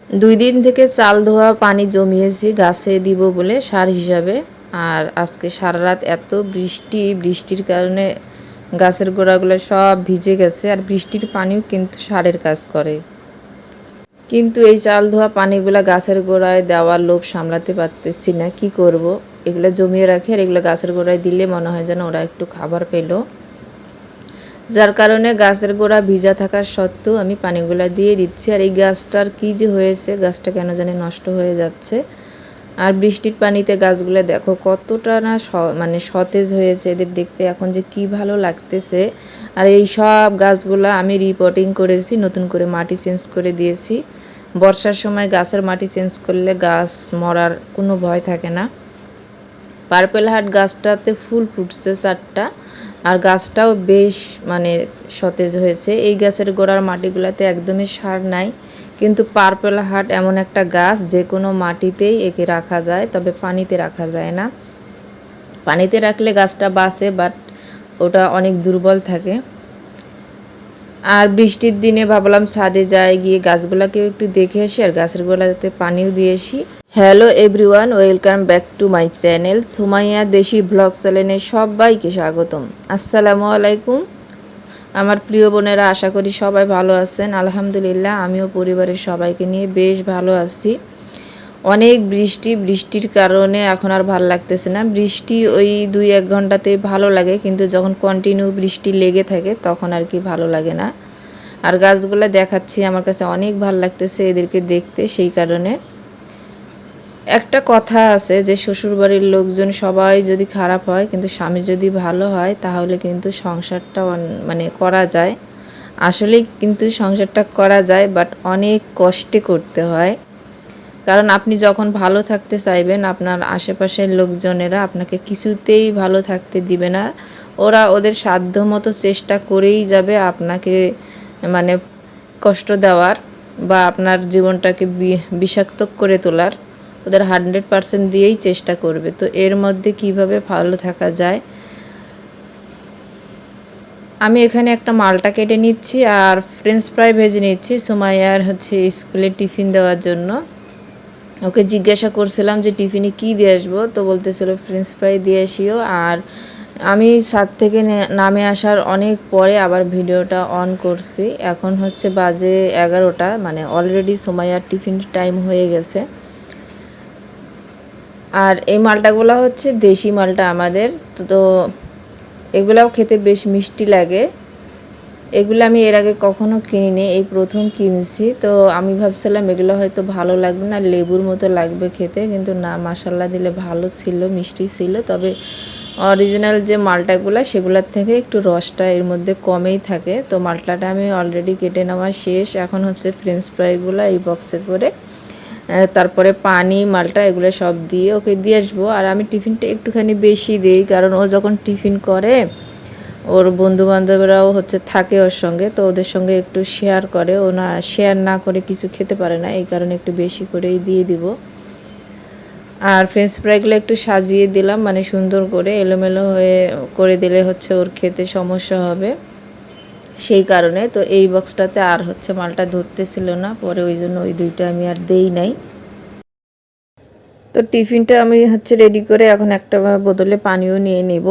2 দিন থেকে চাল ধোয়া পানি জমিয়েছি গাছে দিব বলে সার হিসাবে। আর আজকে সারা রাত এত বৃষ্টির কারণে গাছের গোড়াগুলো সব ভিজে গেছে। আর বৃষ্টির পানিও কিন্তু সারের কাজ করে। কিন্তু এই চাল ধোয়া পানিগুলো গাছের গোড়ায় দেওয়ার লোভ সামলাতে পারতেছি না, কি করব। এগুলো জমিয়ে রাখি আর এগুলো গাছের গোড়ায় দিলে মনে হয় যেন ওরা একটু খাবার পেলো, যার কারণে গাছের গোড়া ভিজা থাকা সত্ত্বেও আমি পানিগুলো দিয়ে দিচ্ছি। আর এই গাছটার কী যে হয়েছে, গাছটা কেন জানি নষ্ট হয়ে যাচ্ছে। আর বৃষ্টির পানিতে গাছগুলো দেখো কতটা না মানে সতেজ হয়েছে, এদের দেখতে এখন যে কি ভালো লাগতেছে। আর এই সব গাছগুলো আমি রিপোর্টিং করেছি, নতুন করে মাটি চেঞ্জ করে দিয়েছি। বর্ষার সময় গাছের মাটি চেঞ্জ করলে গাছ মরার কোনো ভয় থাকে না। পার্পেল হার্ট গাছটাতে ফুল ফুটছে 4টা, আর গাছটাও বেশ মানে সতেজ হয়েছে। এই গাছের গোড়ার মাটিগুলোতে একদমই সার নাই, কিন্তু পার্পেল হার্ট এমন একটা গাছ যে কোনো মাটিতেই একে রাখা যায়, তবে পানিতে রাখা যায় না। পানিতে রাখলে গাছটা বাঁচে, বাট ওটা অনেক দুর্বল থাকে। আর বৃষ্টির দিনে ভাবলাম ছাদে যাই, গিয়ে গাছগুলোকেও একটু দেখে আসি আর গাছের গোড়াতে পানিও দিয়ে আসি। Hello everyone, welcome back to my channel Sumaiya দেশি ব্লগ চ্যানেলে সবাইকে স্বাগতম। আসসালামু আলাইকুম আমার প্রিয় বোনেরা, আশা করি সবাই ভালো আছেন। আলহামদুলিল্লাহ আমিও পরিবারের সবাইকে নিয়ে বেশ ভালো আছি। অনেক বৃষ্টির কারণে এখন আর ভালো লাগতেছে না। বৃষ্টি ওই 2-1 ঘন্টাতে ভালো লাগে, কিন্তু যখন কন্টিনিউ বৃষ্টি লেগে থাকে তখন আর কি ভালো লাগে না। আর গাছগুলো দেখাচ্ছি, আমার কাছে অনেক ভালো লাগতেছে এদেরকে দেখতে। সেই কারণে একটা কথা আছে যে শ্বশুরবাড়ির লোকজন সবাই যদি খারাপ হয় কিন্তু স্বামী যদি ভালো হয় তাহলে কিন্তু সংসারটা মানে করা যায়। আসলেই কিন্তু সংসারটা করা যায়, বাট অনেক কষ্টে করতে হয়। কারণ আপনি যখন ভালো থাকতে চাইবেন, আপনার আশেপাশের লোকজনেরা আপনাকে কিছুতেই ভালো থাকতে দিবে না। ওরা ওদের সাধ্যমতো চেষ্টা করেই যাবে আপনাকে মানে কষ্ট দেওয়ার বা আপনার জীবনটাকে বিষাক্ত করে তোলার। ওদের 100% দিয়েই চেষ্টা করবে। তো এর মধ্যে কিভাবে ভালো থাকা যায়। আমি এখানে একটা মালটা কেটে নিচ্ছি আর ফ্রেঞ্চ ফ্রাই ভেজে নিচ্ছি সুমাইয়ার স্কুলে টিফিন দেওয়ার জন্য। ওকে জিজ্ঞাসা করছিলাম যে টিফিনে কী দিয়ে আসবো, তো বলতেছিল ফ্রেঞ্চ ফ্রাই দিয়ে আসিও। আর আমি ছাদ থেকে নামে আসার অনেক পরে আবার ভিডিওটা অন করছি। এখন বাজে 11টা, মানে অলরেডি সুমাইয়ার টিফিন টাইম হয়ে গেছে। আর এই মালটাগুলো দেশি মালটা আমাদের, তো এগুলাও খেতে বেশ মিষ্টি লাগে। এগুলো আমি এর আগে কখনো কিনিনি, এই প্রথম কিনছি। তো আমি ভাবছিলাম এগুলো হয়তো ভালো লাগবে না, লেবুর মতো লাগবে খেতে, কিন্তু না, মশলা দিলে ভালো ছিল, মিষ্টি ছিল। তবে অরিজিনাল যে মালটাগুলো সেগুলোর থেকে একটু রসটা এর মধ্যে কমেই থাকে। তো মালটাটা আমি অলরেডি কেটে নেওয়া শেষ। এখন ফ্রেঞ্চ ফ্রাইগুলো এই বক্সে করে, তারপরে পানি, মালটা এগুলো সব দিয়ে ওকে দিয়ে আসবো। আর আমি টিফিনটা একটুখানি বেশি দিই, কারণ ও যখন টিফিন করে ওর বন্ধুবান্ধবরাও থাকে ওর সঙ্গে, তো ওদের সঙ্গে একটু শেয়ার করে। ও না শেয়ার না করে কিছু খেতে পারে না, এই কারণে একটু বেশি করেই দিয়ে দিব। আর ফ্রেঞ্চ ফ্রাইগুলো একটু সাজিয়ে দিলাম, মানে সুন্দর করে এলোমেলো হয়ে করে দিলে ওর খেতে সমস্যা হবে, সেই কারণে। তো এই বক্সটাতে আর মালটা ধরতেছিল না, পরে ওই জন্য ওই দুইটা আমি আর দেই নাই। তো টিফিনটা আমি রেডি করে এখন একটা বোতলে পানিও নিয়ে নিব।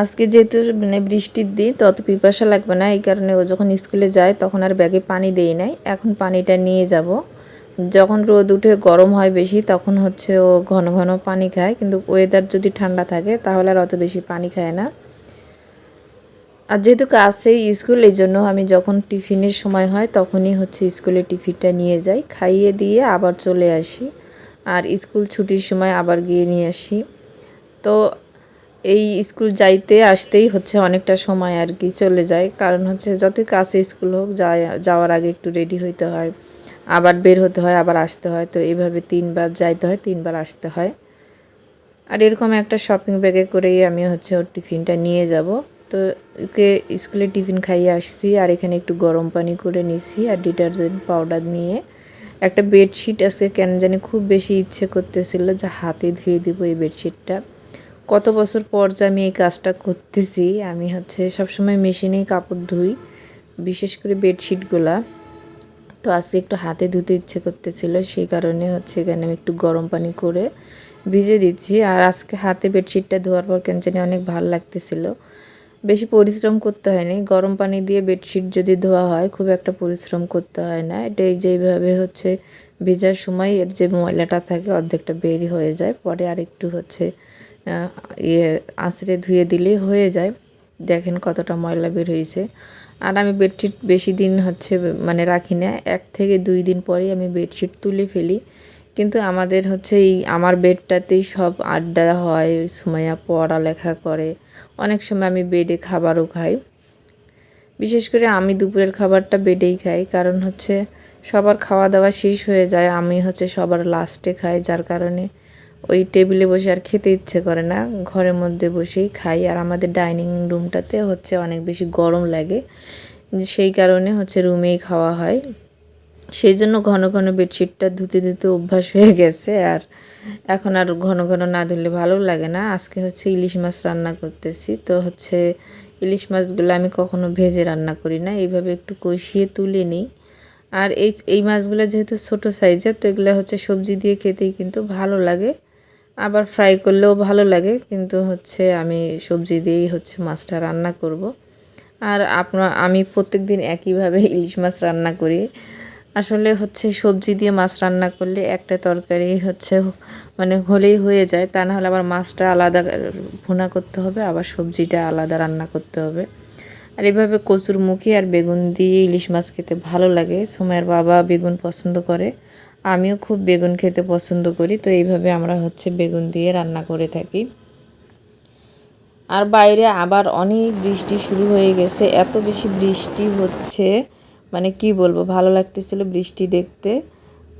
আজকে যেহেতু মানে বৃষ্টির দিন, তো অত পিপাসা লাগবে না, এই কারণে ও যখন স্কুলে যায় তখন আর ব্যাগে পানি দেই নাই। এখন পানিটা নিয়ে যাব। যখন রোদ উঠে গরম হয় বেশি তখন ও ঘন ঘন পানি খায়, কিন্তু ওয়েদার যদি ঠান্ডা থাকে তাহলে আর অত বেশি পানি খায় না। আর যেহেতু কাছেই স্কুল, এই জন্য আমি যখন টিফিনের সময় হয় তখনই স্কুলে টিফিনটা নিয়ে যাই, খাইয়ে দিয়ে আবার চলে আসি। আর স্কুল ছুটির সময় আবার গিয়ে নিয়ে আসি। তো এই স্কুল যাইতে আসতেই অনেকটা সময় আর কি চলে যায়, কারণ যতই কাছে স্কুল হোক যাওয়ার আগে একটু রেডি হইতে হয়, আবার বের হতে হয়, আবার আসতে হয়। তো এইভাবে 3বার যাইতে হয়, 3বার আসতে হয়। আর এরকম একটা শপিং ব্যাগে করেই আমি ওর টিফিনটা নিয়ে যাব। তো ওকে স্কুলে টিফিন খাইয়ে আসছি, আর এখানে একটু গরম পানি করে নিছি আর ডিটারজেন্ট পাউডার নিয়ে একটা বেডশিট আজকে কেন জানি খুব বেশি ইচ্ছে করতেছিল যে হাতে ধুয়ে দিব এই বেডশিটটা। কত বছর পর যে আমি এই কাজটা করতেছি। আমি সবসময় মেশিনেই কাপড় ধুই, বিশেষ করে বেডশিটগুলা। তো আজকে একটু হাতে ধুতে ইচ্ছে করতেছিল, সেই কারণে হচ্ছে এখানে আমি একটু গরম পানি করে ভিজে দিচ্ছি। আর আজকে হাতে বেডশিটটা ধোয়ার পর কেন জানি অনেক ভালো লাগতেছিল, বেশি পরিশ্রম করতে হয়নি। গরম পানি দিয়ে বেডশিট যদি ধোয়া হয় খুব একটা পরিশ্রম করতে হয় না। এটা যেইভাবে হচ্ছে ভেজার সময় এর যে ময়লাটা থাকে অর্ধেকটা বেরই হয়ে যায়, পরে আর একটু হচ্ছে আঁচড়ে ধুয়ে দিলেই হয়ে যায়। দেখেন কতটা ময়লা বের হয়েছে। আর আমি বেডশিট বেশি দিন হচ্ছে মানে রাখি না, 1 থেকে 2 দিন পরেই আমি বেডশিট তুলে ফেলি। কিন্তু আমাদের হচ্ছে এই আমার বেডটাতেই সব আড্ডা হয়, সুমাইয়া পড়ালেখা করে, অনেক সময় আমি বেডে খাবারও খাই। বিশেষ করে আমি দুপুরের খাবারটা বেডেই খাই, কারণ হচ্ছে সবার খাওয়া দাওয়া শেষ হয়ে যায়, আমি হচ্ছে সবার লাস্টে খাই, যার কারণে ওই টেবিলে বসে আর খেতে ইচ্ছে করে না, ঘরের মধ্যে বসেই খাই। আর আমাদের ডাইনিং রুমটাতে হচ্ছে অনেক বেশি গরম লাগে, সেই কারণে হচ্ছে রুমেই খাওয়া হয়। সেই জন্য ঘন ঘন বেডশিটটা ধুতে ধুতে অভ্যাস হয়ে গেছে, আর এখন আর ঘন ঘন না ধুলে ভালো লাগে না। আজকে হচ্ছে ইলিশ মাছ রান্না করতেছি, তো হচ্ছে ইলিশ মাছগুলো আমি কখনো ভেজে রান্না করি না, এইভাবে একটু কষিয়ে তুলে নিই। আর এই মাছগুলো যেহেতু ছোট সাইজের, তো এগুলো হচ্ছে সবজি দিয়ে খেতেই কিন্তু ভালো লাগে, আবার ফ্রাই করলেও ভালো লাগে, কিন্তু হচ্ছে আমি সবজি দিয়েই হচ্ছে মাছটা রান্না করব। আর আমি প্রত্যেক দিন একইভাবে ইলিশ মাছ রান্না করি। আসলে হচ্ছে সবজি দিয়ে মাছ রান্না করলে একটা তরকারি হচ্ছে মানে হলেই হয়ে যায়, তা না হলে আবার মাছটা আলাদা ভুনা করতে হবে, আবার সবজিটা আলাদা রান্না করতে হবে। আর এভাবে কচুরমুখী আর বেগুন দিয়ে ইলিশ মাছ খেতে ভালো লাগে। সুমাইয়ার বাবা বেগুন পছন্দ করে, আমিও খুব বেগুন খেতে পছন্দ করি, তো এইভাবে আমরা হচ্ছে বেগুন দিয়ে রান্না করে থাকি। আর বাইরে আবার অনেক বৃষ্টি শুরু হয়ে গেছে, এত বেশি বৃষ্টি হচ্ছে মানে কি বলবো, ভালো লাগতেছিল বৃষ্টি দেখতে।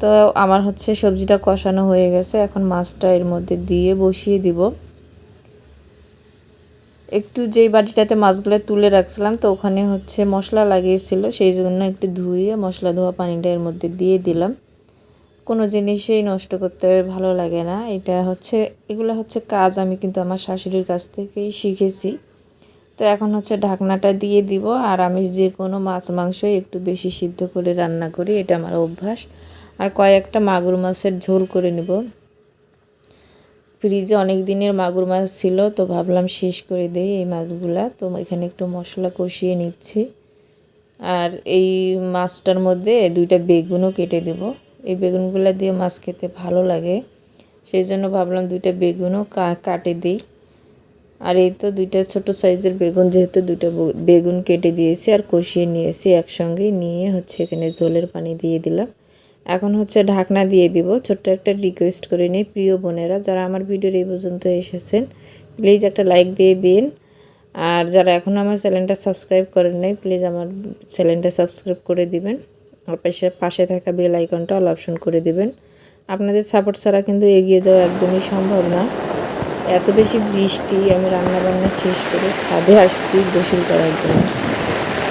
তো আমার হচ্ছে সবজিটা কষানো হয়ে গেছে, এখন মাছটা এর মধ্যে দিয়ে বসিয়ে দিব। একটু যেই বাটিটাতে মাছগুলো তুলে রাখছিলাম, তো ওখানে হচ্ছে মশলা লাগিয়েছিল, সেই জন্য একটু ধুয়ে মশলা ধোয়া পানিটা এর মধ্যে দিয়ে দিলাম। কোনো জিনিসই নষ্ট করতে ভালো লাগে না, এগুলো হচ্ছে কাজ আমি কিন্তু আমার শাশুড়ির কাছ থেকেই শিখেছি। তো এখন হচ্ছে ঢাকনাটা দিয়ে দিব। আর আমি যে কোনো মাছ মাংসই একটু বেশি সিদ্ধ করে রান্না করি, এটা আমার অভ্যাস। আর কয়েকটা মাগুর মাছের ঝোল করে নিব। ফ্রিজে অনেক দিনের মাগুর মাছ ছিল, তো ভাবলাম শেষ করে দেই এই মাছগুলা। তো এখানে একটু মশলা কষিয়ে নিচ্ছি। আর এই মাছটার মধ্যে 2টা বেগুনও কেটে দেব, এই বেগুনগুলো দিয়ে মাছ খেতে ভালো লাগে, সেই জন্য ভাবলাম 2টা বেগুনও কাটে দিই। আর এই তো 2টা ছোটো সাইজের বেগুন, যেহেতু 2টা বেগুন কেটে দিয়েছি আর কষিয়ে নিয়েছি একসঙ্গে, নিয়ে হচ্ছে এখানে ঝোলের পানি দিয়ে দিলাম। এখন হচ্ছে ঢাকনা দিয়ে দিব। ছোট্ট একটা রিকোয়েস্ট করে নিই, প্রিয় বোনেরা যারা আমার ভিডিওর এই পর্যন্ত এসেছেন, প্লিজ একটা লাইক দিয়ে দিন। আর যারা এখনও আমার চ্যানেলটা সাবস্ক্রাইব করেন নাই, প্লিজ আমার চ্যানেলটা সাবস্ক্রাইব করে দিবেন, আর পাশে থাকা বেল আইকনটা অল অপশন করে দিবেন। আপনাদের সাপোর্ট ছাড়া কিন্তু এগিয়ে যাওয়া একদমই সম্ভব না। এত বেশি বৃষ্টি, আমি রান্নাবান্না শেষ করে ছাদে আসছি গোসল করার জন্য।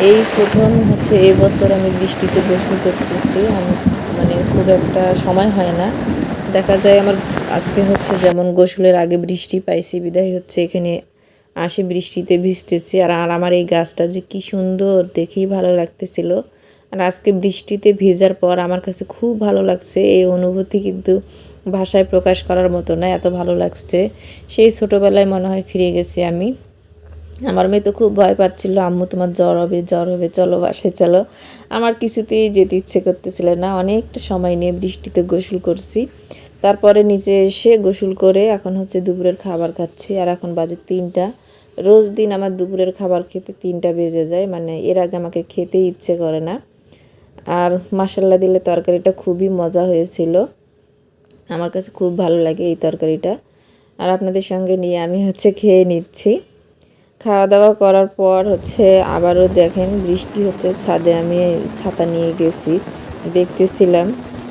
এই প্রথম হচ্ছে এই বছর আমি বৃষ্টিতে গোসল করতেছি। আমি মানে খুব একটা সময় হয় না, দেখা যায় আমার আজকে হচ্ছে যেমন গোসলের আগে বৃষ্টি পাইছি, বিদায় হচ্ছে এখানে আসি বৃষ্টিতে ভিজতেছি। আর আমার এই গাছটা যে কি সুন্দর, দেখেই ভালো লাগতেছিল। আর আজকে বৃষ্টিতে ভেজার পর আমার কাছে খুব ভালো লাগছে, এই অনুভূতি কিন্তু ভাষায় প্রকাশ করার মতো না, এত ভালো লাগছে। সেই ছোটোবেলায় মনে হয় ফিরে গেছি আমি। আমার মেয়ে তো খুব ভয় পাচ্ছিল, আম্মু তোমার জ্বর হবে, জ্বর হবে, চলো বাসায় চলো। আমার কিছুতেই যেতে ইচ্ছে করতেছিল না, অনেকটা সময় নিয়ে বৃষ্টিতে গোসল করছি। তারপরে নিচে এসে গোসল করে এখন হচ্ছে দুপুরের খাবার খাচ্ছি। আর এখন বাজে 3টা। রোজ দিন আমার দুপুরের খাবার খেতে 3টা বেজে যায়, মানে এর আগে আমাকে খেতেই ইচ্ছে করে না। আর মাশাল্লাহ দিলে তরকারিটা খুবই মজা হয়েছিল, আমার কাছে খুব ভালো লাগে এই তরকারিটা। আর আপনাদের সঙ্গে নিয়ে আমি হচ্ছে খেয়ে নিচ্ছি। খাওয়া দাওয়া করার পর হচ্ছে আবারও দেখেন বৃষ্টি হচ্ছে, ছাদে আমি ছাতা নিয়ে গেছি, দেখতেছিলাম।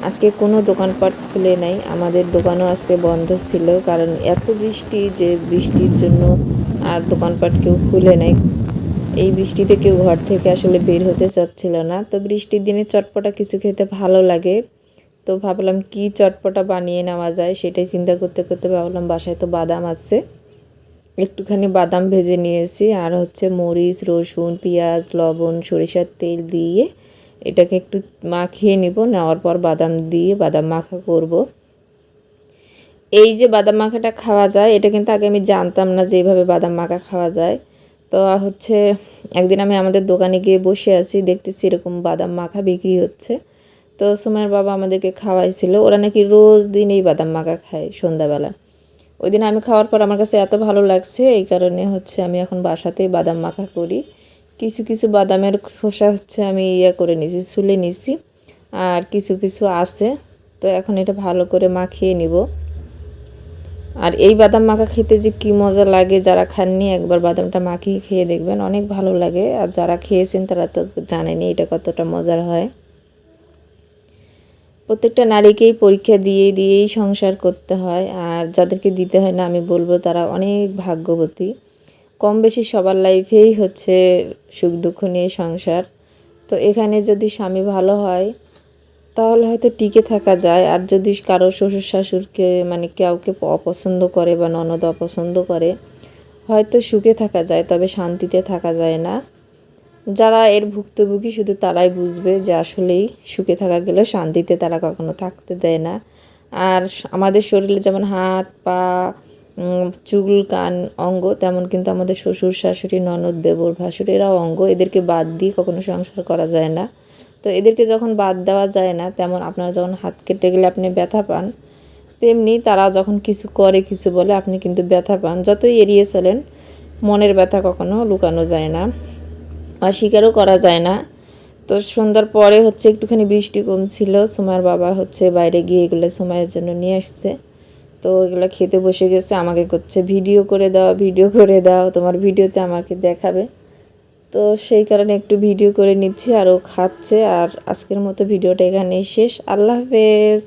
আজকে কোনো দোকানপাট খুলে নাই, আমাদের দোকানও আজকে বন্ধ ছিল, কারণ এত বৃষ্টি যে বৃষ্টির জন্য আর দোকানপাট কেউ খুলে নাই। এই বৃষ্টিতে কেউ ঘর থেকে আসলে বের হতে চাচ্ছিল না। তো বৃষ্টির দিনে চটপটা কিছু খেতে ভালো লাগে, তো ভাবলাম কি চটপটা বানিয়ে নেওয়া যায়, সেটাই চিন্তা করতে করতে ভাবলাম বাসায় তো বাদাম আছে, একটুখানি বাদাম ভেজে নিয়েছি। আর হচ্ছে মরিচ, রসুন, পেঁয়াজ, লবণ, সরিষার তেল দিয়ে এটাকে একটু মাখিয়ে নিব, নেওয়ার পর বাদাম দিয়ে বাদাম মাখা করব। এই যে বাদাম মাখাটা খাওয়া যায়, এটা কিন্তু আগে আমি জানতাম না যে এইভাবে বাদাম মাখা খাওয়া যায়। তো হচ্ছে একদিন আমি আমাদের দোকানে গিয়ে বসে আছি, দেখতেছি এরকম বাদাম মাখা বিক্রি হচ্ছে। তো সুমাইয়ার বাবা আমাদেরকে খাওয়াইছিল, ওরা নাকি রোজ দিন এই বাদাম মাখা খায় সন্ধ্যাবেলা। ওই দিন আমি খাওয়ার পর আমার কাছে এত ভালো লাগছে, এই কারণে হচ্ছে আমি এখন বাসাতেই বাদাম মাখা করি। কিছু কিছু বাদামের খোসা হচ্ছে আমি করে নিছি, ছুলে নিছি, আর কিছু কিছু আছে। তো এখন এটা ভালো করে মাখিয়ে নিব। আর এই বাদাম মাখা খেতে যে কি মজা লাগে, যারা খাননি একবার বাদামটা মাখিয়ে খেয়ে দেখবেন, অনেক ভালো লাগে। আর যারা খেয়েছেন তারা তো জানেনি এটা কতটা মজার হয়। প্রত্যেকটা নারীকেই পরীক্ষা দিয়েই সংসার করতে হয়, আর যাদেরকে দিতে হয় না আমি বলবো তারা অনেক ভাগ্যবতী। কম বেশি সবার লাইফেই হচ্ছে সুখ দুঃখ নিয়ে সংসার। তো এখানে যদি স্বামী ভালো হয় তাহলে হয়তো টিকে থাকা যায়। আর যদি কারো শ্বশুর শাশুড়কে মানে কাউকে অপছন্দ করে বা ননদ অপছন্দ করে, হয়তো সুখে থাকা যায়, তবে শান্তিতে থাকা যায় না। যারা এর ভুক্তভোগী শুধু তারাই বুঝবে যে আসলেই সুখে থাকা গেলেও শান্তিতে তারা কখনো থাকতে দেয় না। আর আমাদের শরীরে যেমন হাত পা চুল কান অঙ্গ, তেমন কিন্তু আমাদের শ্বশুর শাশুড়ি ননদ দেবর ভাসুর এরাও অঙ্গ, এদেরকে বাদ দিয়ে কখনো সংসার করা যায় না। তো এদেরকে যখন বাদ দেওয়া যায় না, তেমন আপনার যখন হাত কেটে গেলে আপনি ব্যথা পান, তেমনি তারা যখন কিছু করে কিছু বলে আপনি কিন্তু ব্যথা পান। যতই এড়িয়ে চলেন, মনের ব্যথা কখনো লুকানো যায় না, অস্বীকারও করা যায় না। তো সন্ধ্যার পরে হচ্ছে একটুখানি বৃষ্টি কম ছিল, সুমাইয়ার বাবা হচ্ছে বাইরে গিয়ে এগুলো সুমাইয়ের জন্য নিয়ে আসছে। তো এগুলো খেতে বসে গেছে, আমাকে করছে ভিডিও করে দাও, ভিডিও করে দাও, তোমার ভিডিওতে আমাকে দেখাবে। তো সেই কারণে একটু ভিডিও করে নিচ্ছি, আর ও খাচ্ছে। আর আজকের মতো ভিডিওটা এখানেই শেষ। আল্লাহ হাফেজ।